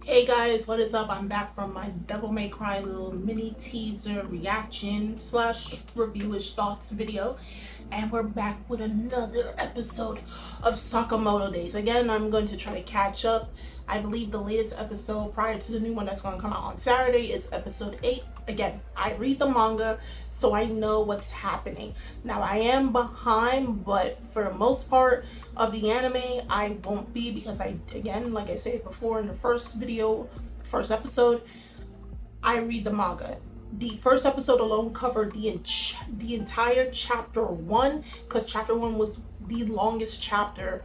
Hey guys, what is up? I'm back from my Devil May Cry little mini teaser reaction slash reviewish thoughts video, and we're back with another episode of Sakamoto Days. Again, I'm going to try to catch up. I believe the latest episode prior to the new one that's going to come out on Saturday is episode 8. Again, I read the manga, so I know what's happening. Now, I am behind, but for the most part of the anime, I won't be because again, like I said before in the first episode, I read the manga. The first episode alone covered the entire chapter 1 because chapter 1 was the longest chapter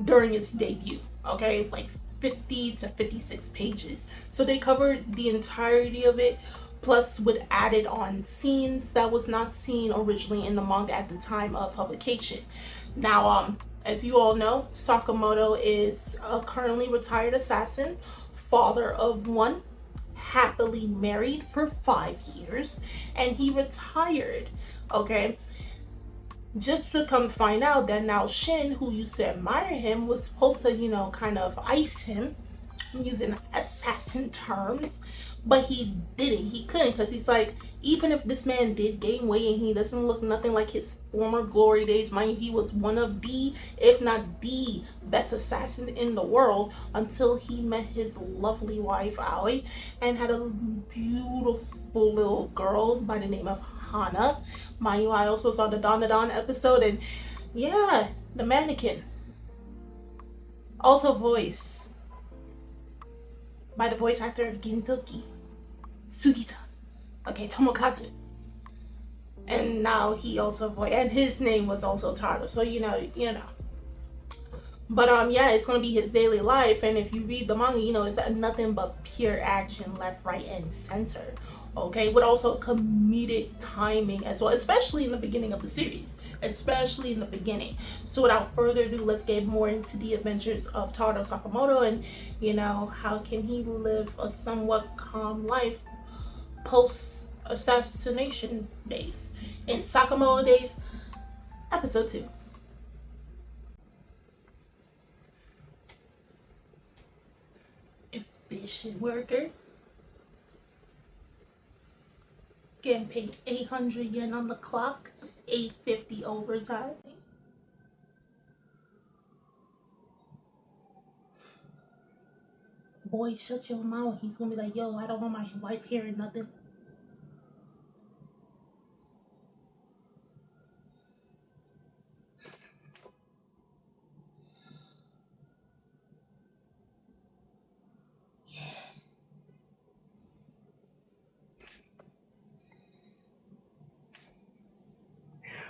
during its debut. Okay, like 50 to 56 pages. So they covered the entirety of it, plus with added on scenes that was not seen originally in the manga at the time of publication. Now, as you all know, Sakamoto is a currently retired assassin, father of one, happily married for 5 years, and he retired. Okay, just to come find out that now Shin, who used to admire him, was supposed to, kind of ice him, using assassin terms, but he didn't. He couldn't because he's like, even if this man did gain weight and he doesn't look nothing like his former glory days, mind you, he was one of the, if not the best assassin in the world until he met his lovely wife, Aoi, and had a beautiful little girl by the name of Hana. Mind you, I also saw the Don episode, and yeah, the mannequin. Also voice by the voice actor of Gintoki, Sugita. Okay, Tomokazu. And now he also and his name was also Taro. So you know. But yeah, it's gonna be his daily life, and if you read the manga, it's nothing but pure action, left, right, and center. Okay, with also comedic timing as well, especially in the beginning of the series, especially in the beginning. So without further ado, let's get more into the adventures of Taro Sakamoto, and how can he live a somewhat calm life post assassination days in Sakamoto Days, episode 2. Efficient worker getting paid 800 yen on the clock, 850 overtime. Boy, shut your mouth. He's gonna be like, yo, I don't want my wife hearing nothing.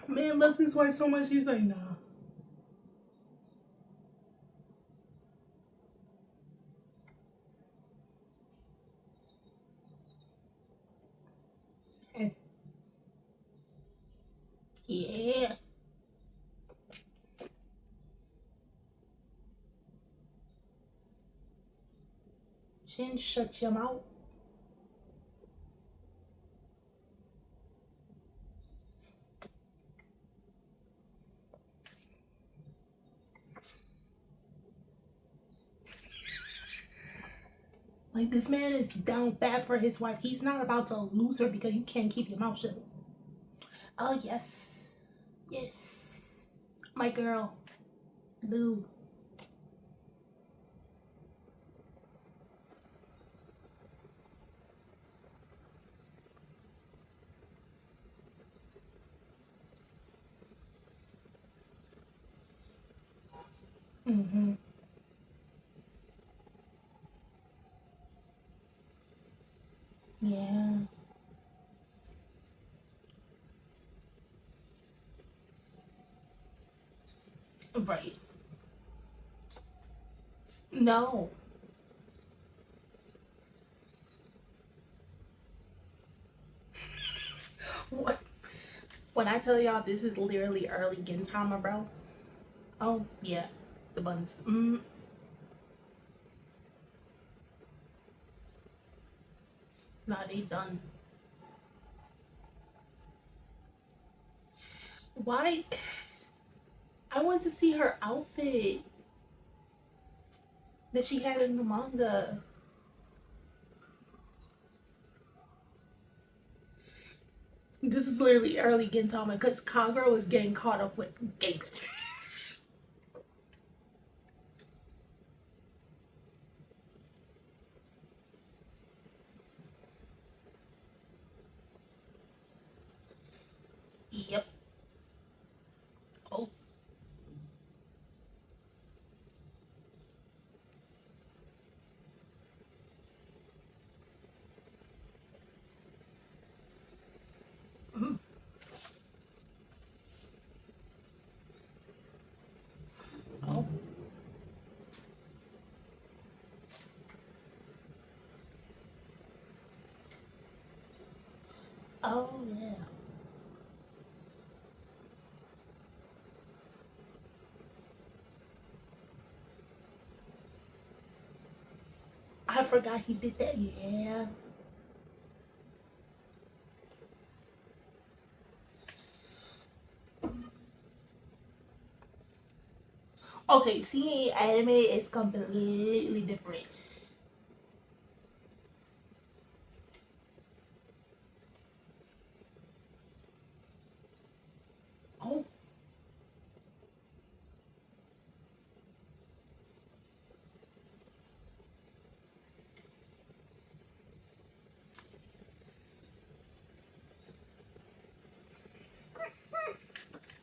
Man loves his wife so much, he's like, nah. And yeah. Shin, shut your mouth. Like, this man is down bad for his wife. He's not about to lose her because you can't keep your mouth shut. Oh, yes. Yes. My girl. Lou. Mm-hmm. Yeah. Right. No. What? When I tell y'all this is literally early Gintama, bro. Oh, yeah. The buns. Nah, they done. Why? I want to see her outfit that she had in the manga. This is literally early Gintama because Congo was getting caught up with gangsters. Yep. Oh. Mm. Oh. Oh yeah. I forgot he did that. Yeah. Okay, seeing anime is completely different. Oh.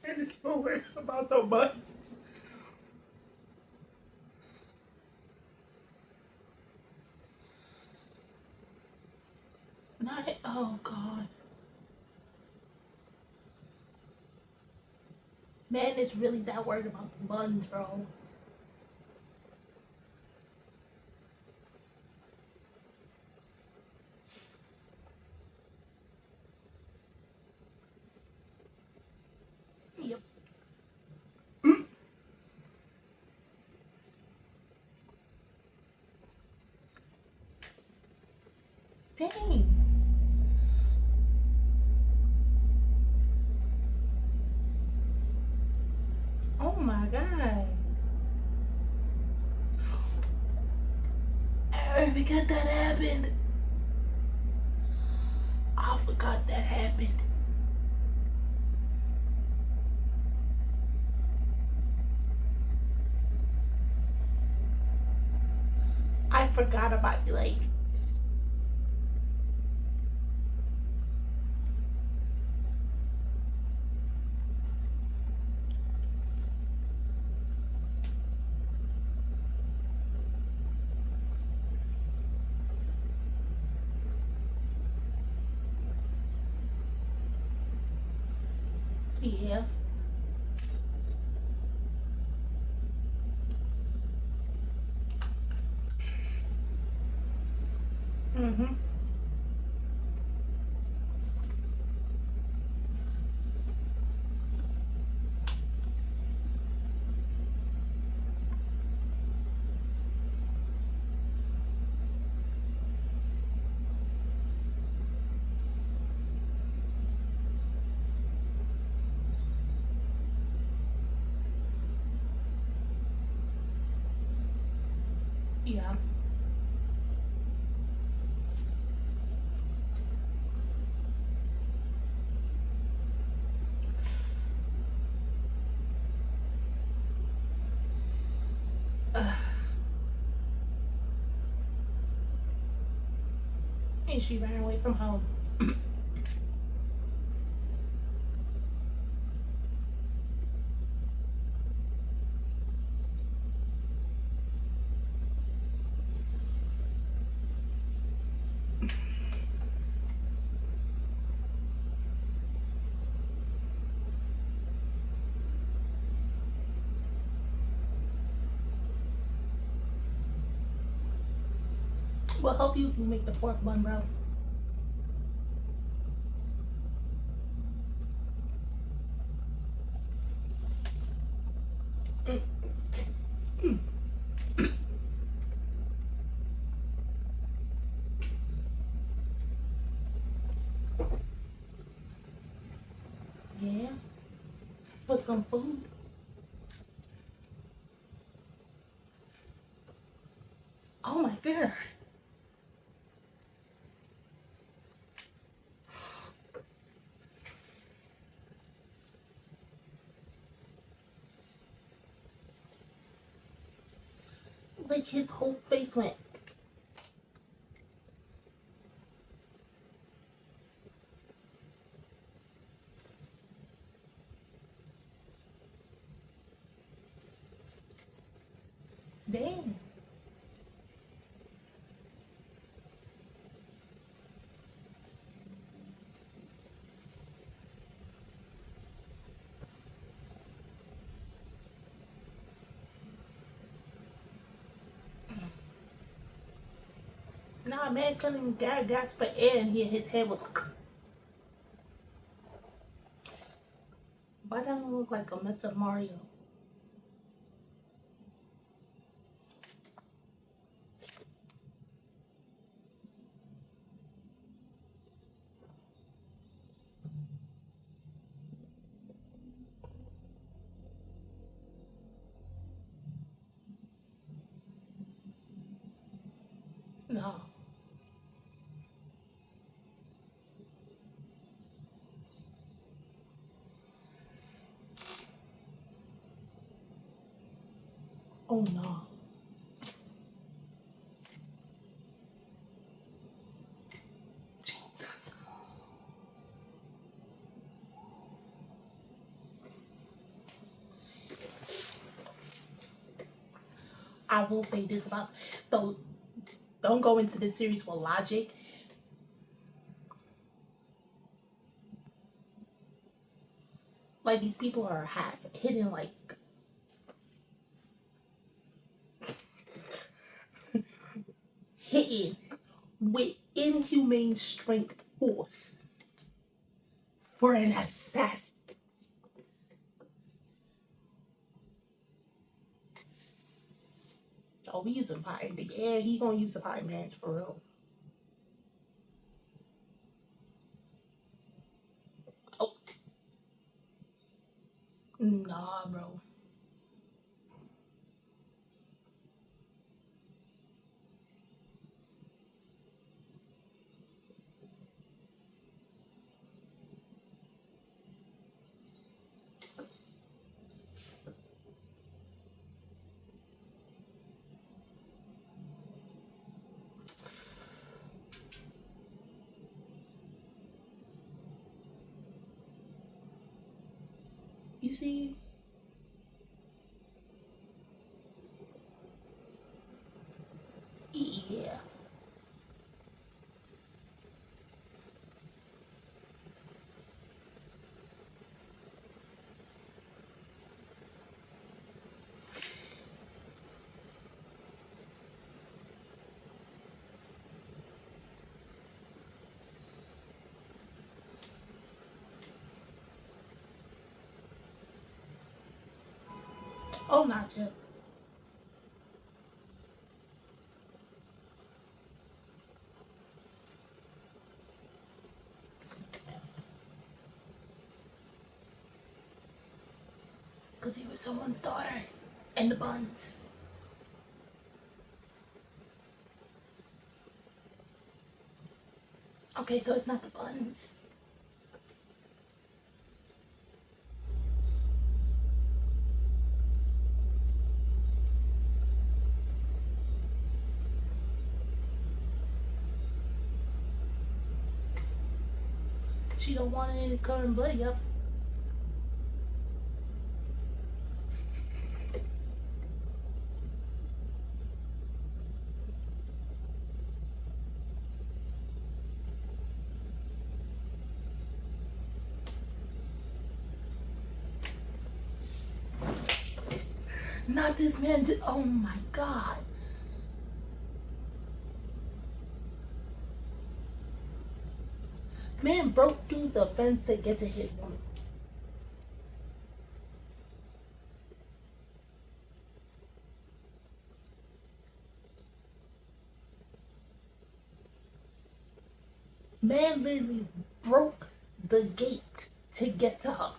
And it's so weird about the buttons. Not it. Oh god. Man is really that worried about the buttons, bro. Yep. Dang. Oh my god. I forgot that happened. I forgot that happened. I forgot about like. Yeah. Mhm. Yeah. And she ran away from home. Well, help you if you make the pork bun, bro. Yeah. For some food. Oh my god. his whole face went. Damn. Nah, man couldn't gasp for air and his head was. Why don't it look like a Mr. Mario? No. Oh no. Jesus. I will say this about though. Don't go into this series with logic. Like these people are hidden like hidden with inhumane strength force for an assassin. Oh, we using pie. Yeah, he gonna use the pie mans for real. Oh, nah, bro. You see, yeah. Oh, not yet. Because he was someone's daughter. And the buns. Okay, so it's not the buns. She don't want any current blood, yep. Not this man. Oh my god. Man broke through the fence to get to his woman. Man literally broke the gate to get to her.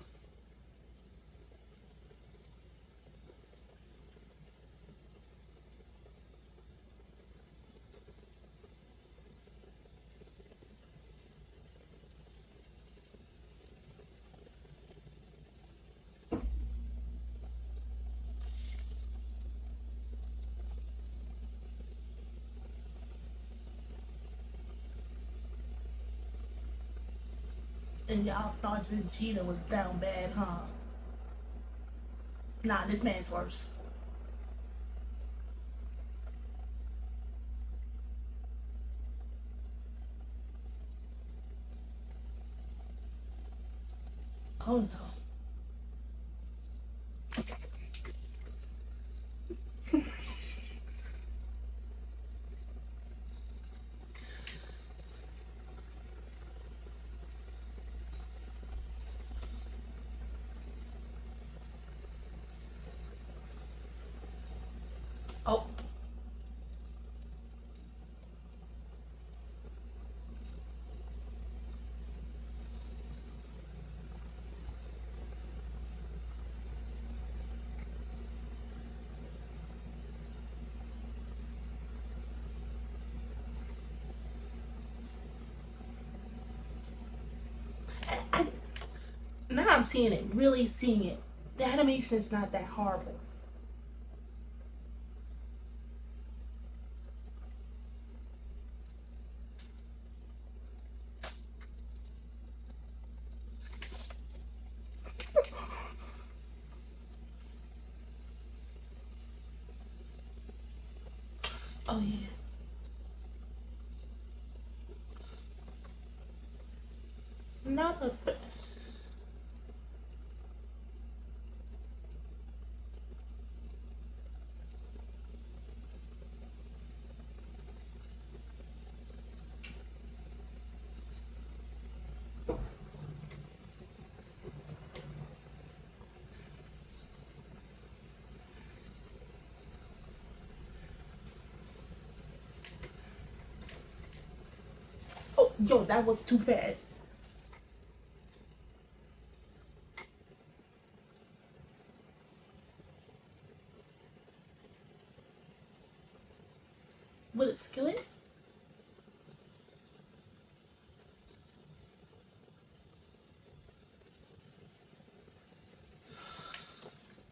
And y'all thought Vegeta was down bad, huh? Nah, this man's worse. Oh no. Oh. I, now I'm seeing it, really seeing it. The animation is not that horrible. Oh yeah. Not a. Oh, yo, that was too fast. With a skillet?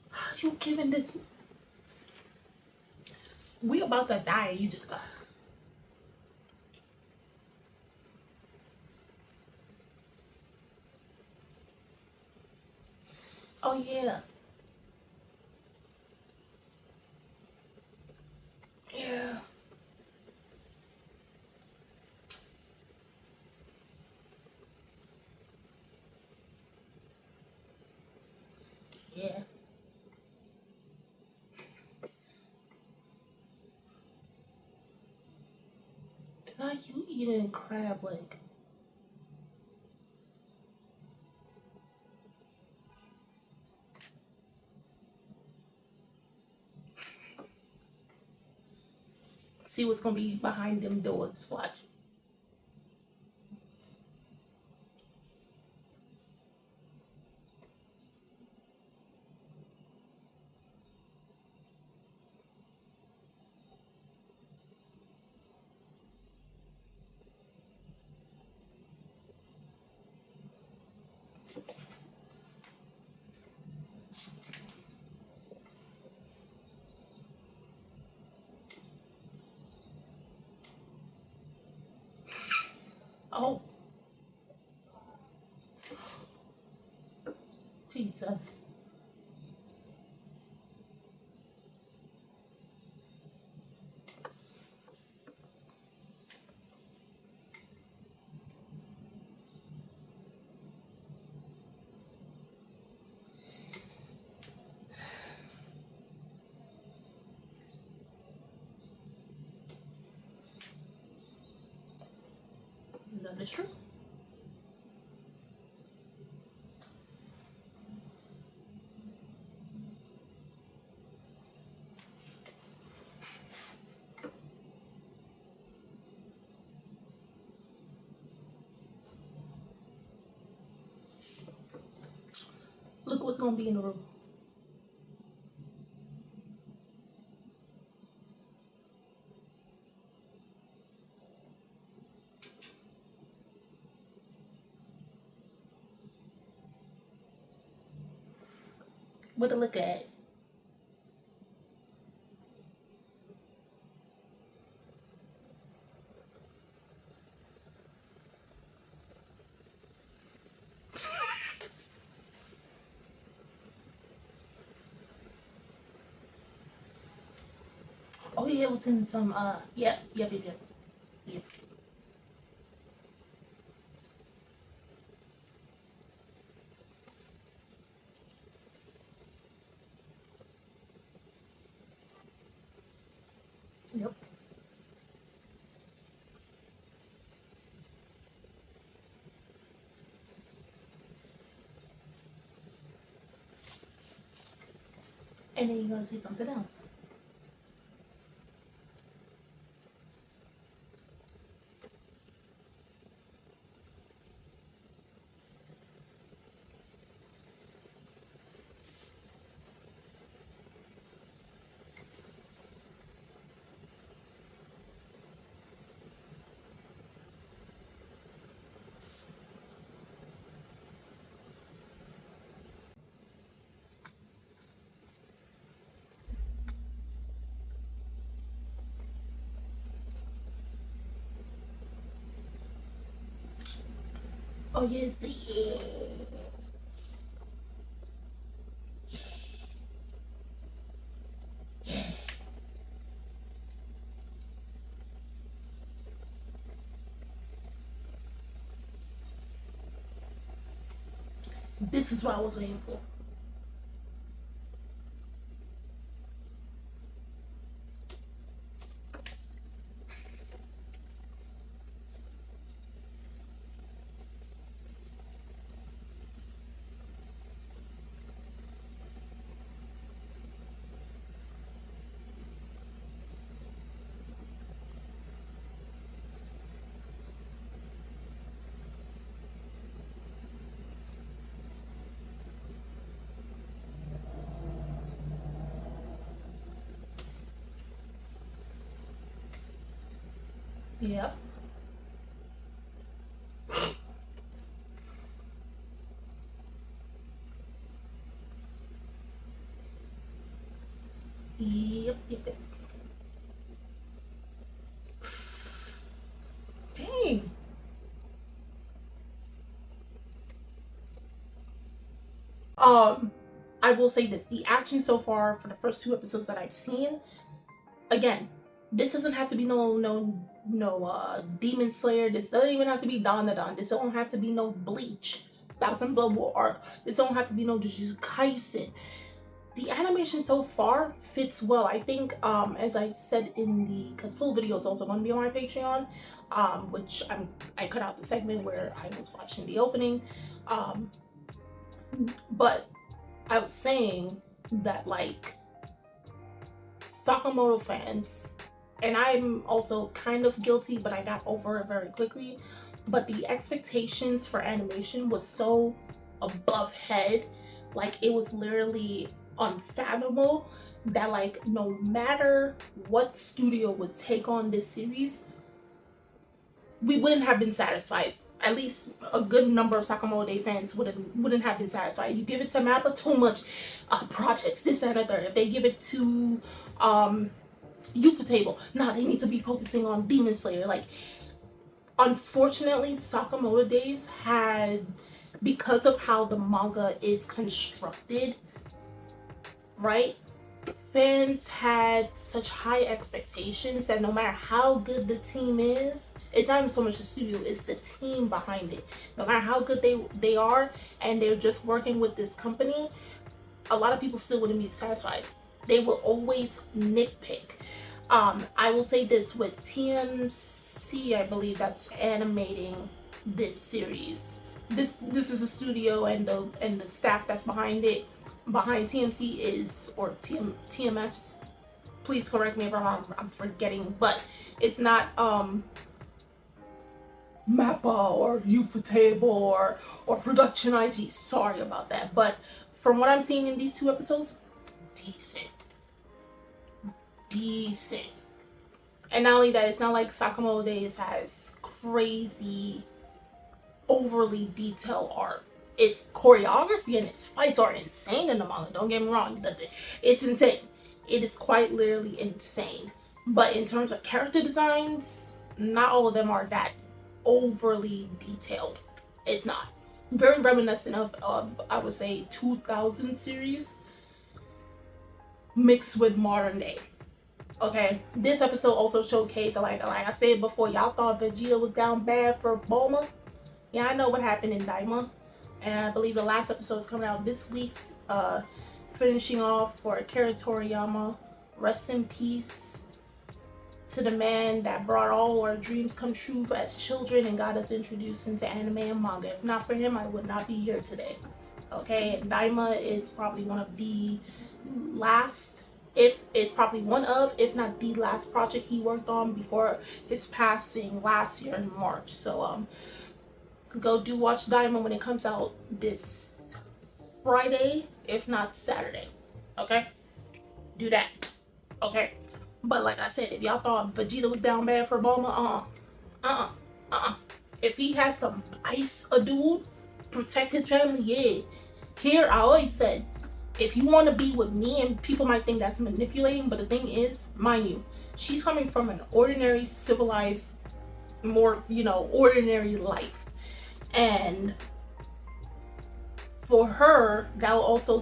How you giving this? We about to die. You just. Oh yeah. Yeah. Yeah. Like you eating crab leg. See what's gonna be behind them doors. Watch. Oh, Jesus. That is true. Look what's gonna be in the room. What to look at? yeah, it was in some yep. Yep. And then you're gonna see something else. Oh yes, yeah. This is what I was waiting for. Yep. Yep. Dang. I will say this: the action so far for the first two episodes that I've seen, again, this doesn't have to be no Demon Slayer. This doesn't even have to be Dandadan. This don't have to be no Bleach, Thousand Blood War arc. This don't have to be no Jujutsu Kaisen. The animation so far fits well. I think, as I said in the, because full video is also going to be on my Patreon, which I cut out the segment where I was watching the opening, but I was saying that, like, Sakamoto fans, and I'm also kind of guilty, but I got over it very quickly, but the expectations for animation was so above head, like it was literally unfathomable, that like no matter what studio would take on this series, we wouldn't have been satisfied. At least a good number of Sakamoto Day fans wouldn't have been satisfied. You give it to Mappa, too much projects, this and the third. If they give it to Ufotable, nah, they need to be focusing on Demon Slayer. Like, unfortunately, Sakamoto Days had, because of how the manga is constructed, right? Fans had such high expectations that no matter how good the team is, it's not even so much the studio, it's the team behind it. No matter how good they are, and they're just working with this company, a lot of people still wouldn't be satisfied. They will always nitpick. I will say this with TMC, I believe, that's animating this series. This is a studio, and the staff that's behind it, behind TMC is, or TMS. Please correct me if I'm forgetting, but it's not Mappa or Ufotable or Production IG. Sorry about that, but from what I'm seeing in these two episodes, decent. And not only that, it's not like Sakamoto Days has crazy, overly detailed art. Its choreography and its fights are insane in the manga. Don't get me wrong, it's insane. It is quite literally insane. But in terms of character designs, not all of them are that overly detailed. It's not. Very reminiscent of I would say 2000 series mixed with modern day. Okay, this episode also showcased, like I said before, y'all thought Vegeta was down bad for Bulma. Yeah, I know what happened in Daima, and I believe the last episode is coming out this week's. Finishing off for Akira Toriyama. Rest in peace to the man that brought all our dreams come true as children and got us introduced into anime and manga. If not for him, I would not be here today. Okay, and Daima is probably one of the last, if not the last project he worked on before his passing last year in March. So go do watch Daima when it comes out this Friday, if not Saturday. Okay? Do that. Okay? But like I said, if y'all thought Vegeta was down bad for Bulma, if he has to ice a dude, protect his family, yeah. Here, I always said, if you want to be with me, and people might think that's manipulating, but the thing is, mind you, she's coming from an ordinary, civilized, more, ordinary life. And for her, that will also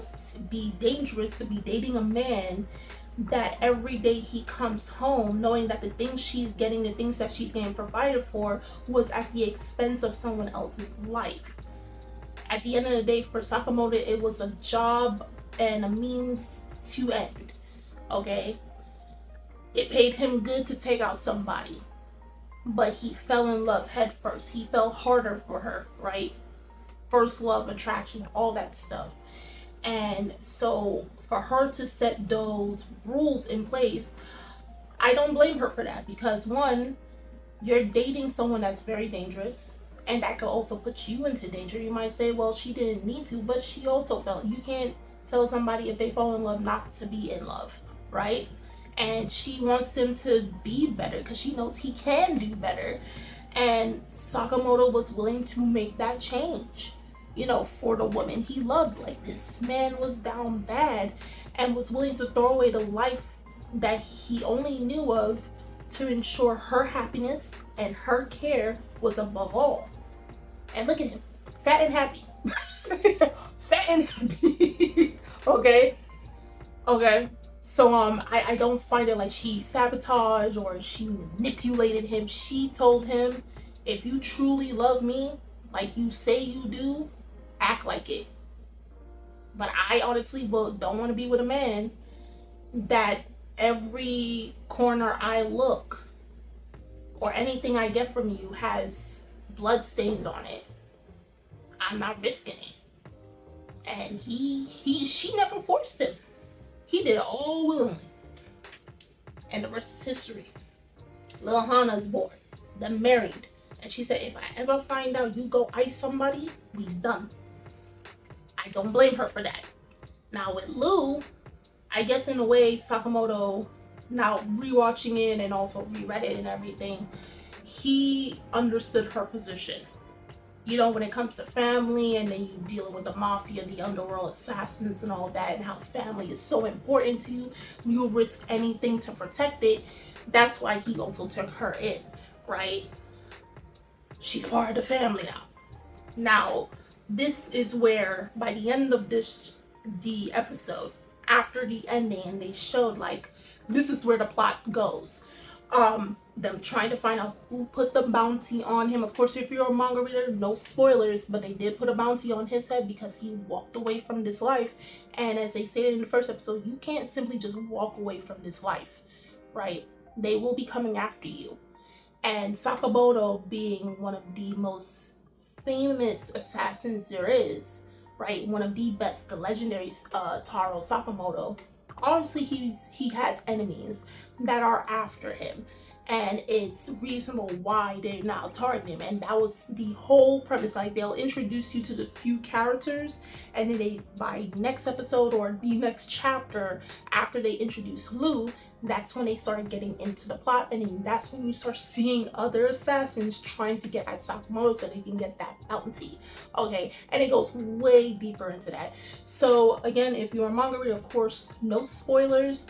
be dangerous to be dating a man that every day he comes home knowing that the things she's getting, the things that she's getting provided for, was at the expense of someone else's life. At the end of the day, for Sakamoto, it was a job and a means to end. Okay? It paid him good to take out somebody, but he fell in love head first. He fell harder for her, right? First love, attraction, all that stuff. And so for her to set those rules in place, I don't blame her for that, because one, you're dating someone that's very dangerous, and that could also put you into danger. You might say, well, she didn't need to, but she also felt. You can't tell somebody if they fall in love not to be in love, right? And she wants him to be better because she knows he can do better. And Sakamoto was willing to make that change, for the woman he loved. Like, this man was down bad and was willing to throw away the life that he only knew of to ensure her happiness and her care was above all. And look at him, fat and happy. Fat and happy. Okay. So I don't find it like she sabotaged or she manipulated him. She told him, if you truly love me like you say you do, act like it. But I honestly don't want to be with a man that every corner I look or anything I get from you has blood stains on it. I'm not risking it. And she never forced him. He did it all willingly. And the rest is history. Lil Hana's born. They're married. And she said, if I ever find out you go ice somebody, we done. I don't blame her for that. Now with Lou, I guess in a way, Sakamoto, now rewatching it and also reread it and everything, he understood her position. When it comes to family, and then you dealing with the mafia, the underworld assassins and all that, and how family is so important to you, you'll risk anything to protect it. That's why he also took her in, right? She's part of the family now. Now, this is where, by the end of the episode, after the ending, they showed, like, this is where the plot goes. Them trying to find out who put the bounty on him. Of course, if you're a manga reader, no spoilers, but they did put a bounty on his head because he walked away from this life. And as they stated in the first episode, you can't simply just walk away from this life, right? They will be coming after you. And Sakamoto, being one of the most famous assassins there is, right? One of the best, the legendary Taro Sakamoto. Obviously, he has enemies that are after him, and it's reasonable why they're now targeting him. And that was the whole premise. Like, they'll introduce you to the few characters, and then by next episode or the next chapter after they introduce Lou, that's when they started getting into the plot, and then that's when you start seeing other assassins trying to get at Sakamoto so they can get that bounty. Okay, and it goes way deeper into that. So again, if you're a manga reader, of course, no spoilers.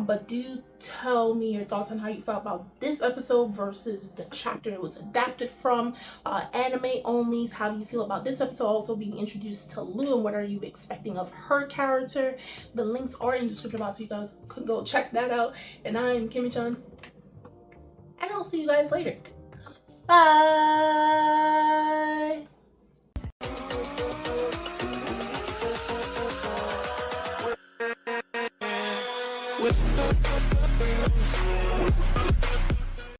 But do tell me your thoughts on how you felt about this episode versus the chapter it was adapted from. Anime onlys, how do you feel about this episode also being introduced to Lou, and what are you expecting of her character? The links are in the description box so you guys could go check that out. And I'm Kimmy-chan, and I'll see you guys later. Bye!